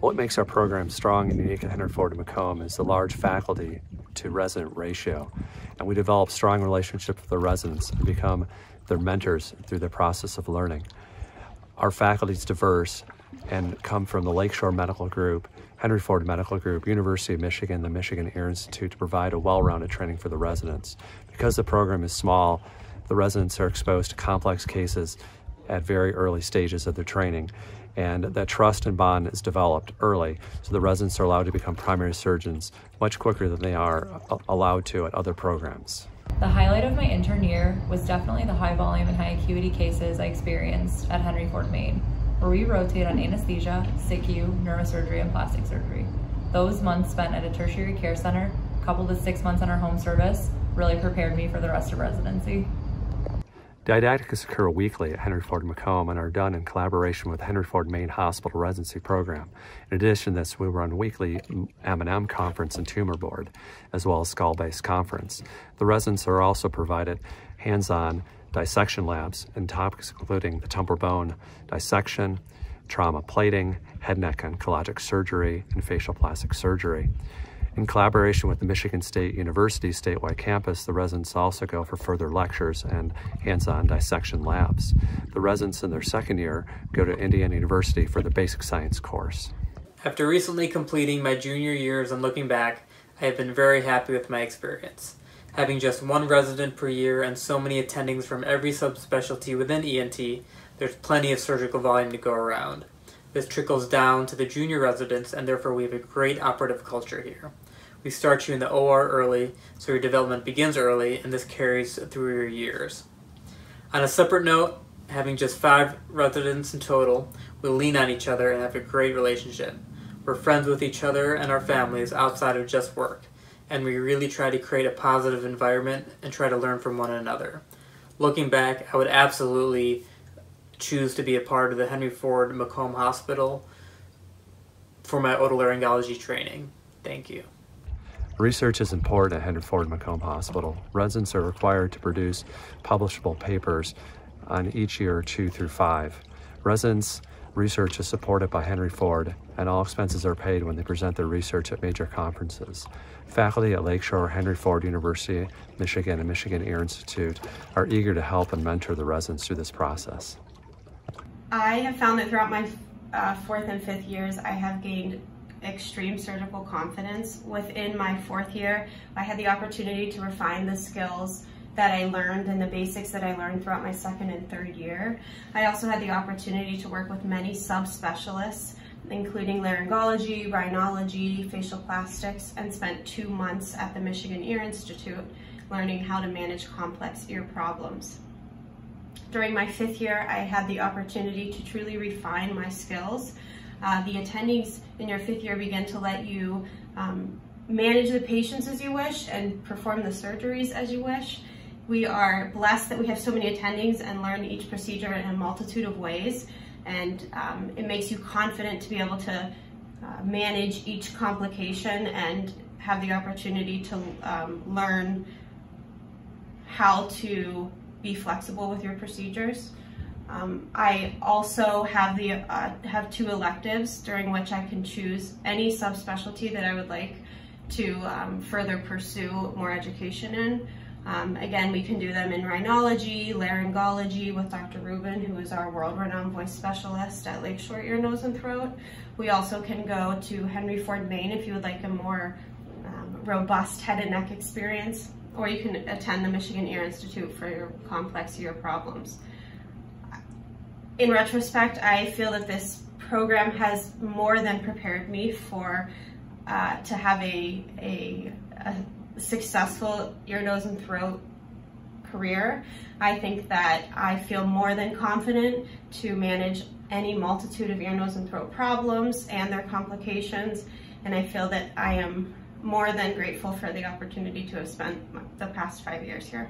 What makes our program strong and unique at Henry Ford Macomb is the large faculty to resident ratio. And we develop strong relationships with the residents and become their mentors through the process of learning. Our faculty is diverse and come from the Lakeshore Medical Group, Henry Ford Medical Group, University of Michigan, the Michigan Ear Institute to provide a well-rounded training for the residents. Because the program is small, the residents are exposed to complex cases at very early stages of their training, and that trust and bond is developed early, so the residents are allowed to become primary surgeons much quicker than they are allowed to at other programs. The highlight of my intern year was definitely the high volume and high acuity cases I experienced at Henry Ford Maine, where we rotate on anesthesia, SICU, neurosurgery, and plastic surgery. Those months spent at a tertiary care center, coupled with 6 months on our home service, really prepared me for the rest of residency. Didactics occur weekly at Henry Ford Macomb and are done in collaboration with the Henry Ford Macomb Hospital Residency program. In addition to this, we run weekly M&M conference and tumor board, as well as skull-based conference. The residents are also provided hands-on dissection labs and topics including the temporal bone dissection, trauma plating, head, neck, oncologic surgery, and facial plastic surgery. In collaboration with the Michigan State University statewide campus, the residents also go for further lectures and hands-on dissection labs. The residents in their second year go to Indiana University for the basic science course. After recently completing my junior years and looking back, I have been very happy with my experience. Having just one resident per year and so many attendings from every subspecialty within ENT, there's plenty of surgical volume to go around. This trickles down to the junior residents, and therefore we have a great operative culture here. We start you in the OR early, so your development begins early, and this carries through your years. On a separate note, having just 5 residents in total, we lean on each other and have a great relationship. We're friends with each other and our families outside of just work, and we really try to create a positive environment and try to learn from one another. Looking back, I would absolutely choose to be a part of the Henry Ford Macomb Hospital for my otolaryngology training. Thank you. Research is important at Henry Ford Macomb Hospital. Residents are required to produce publishable papers on each year 2 through 5. Residents' research is supported by Henry Ford, and all expenses are paid when they present their research at major conferences. Faculty at Lakeshore, Henry Ford University, Michigan, and Michigan Ear Institute are eager to help and mentor the residents through this process. I have found that throughout my 4th and 5th years, I have gained extreme surgical confidence. Within my 4th year, I had the opportunity to refine the skills that I learned and the basics that I learned throughout my 2nd and 3rd year. I also had the opportunity to work with many subspecialists, including laryngology, rhinology, facial plastics, and spent 2 months at the Michigan Ear Institute learning how to manage complex ear problems. During my 5th year, I had the opportunity to truly refine my skills. The attendings in your 5th year begin to let you manage the patients as you wish and perform the surgeries as you wish. We are blessed that we have so many attendings and learn each procedure in a multitude of ways, and it makes you confident to be able to manage each complication and have the opportunity to learn how to be flexible with your procedures. I also have have 2 electives during which I can choose any subspecialty that I would like to further pursue more education in. Again, we can do them in rhinology, laryngology with Dr. Rubin, who is our world-renowned voice specialist at Lakeshore Ear, Nose, and Throat. We also can go to Henry Ford Maine if you would like a more robust head and neck experience, or you can attend the Michigan Ear Institute for your complex ear problems. In retrospect, I feel that this program has more than prepared me for to have a successful ear, nose, and throat career. I think that I feel more than confident to manage any multitude of ear, nose, and throat problems and their complications, and I feel that I am more than grateful for the opportunity to have spent the past 5 years here.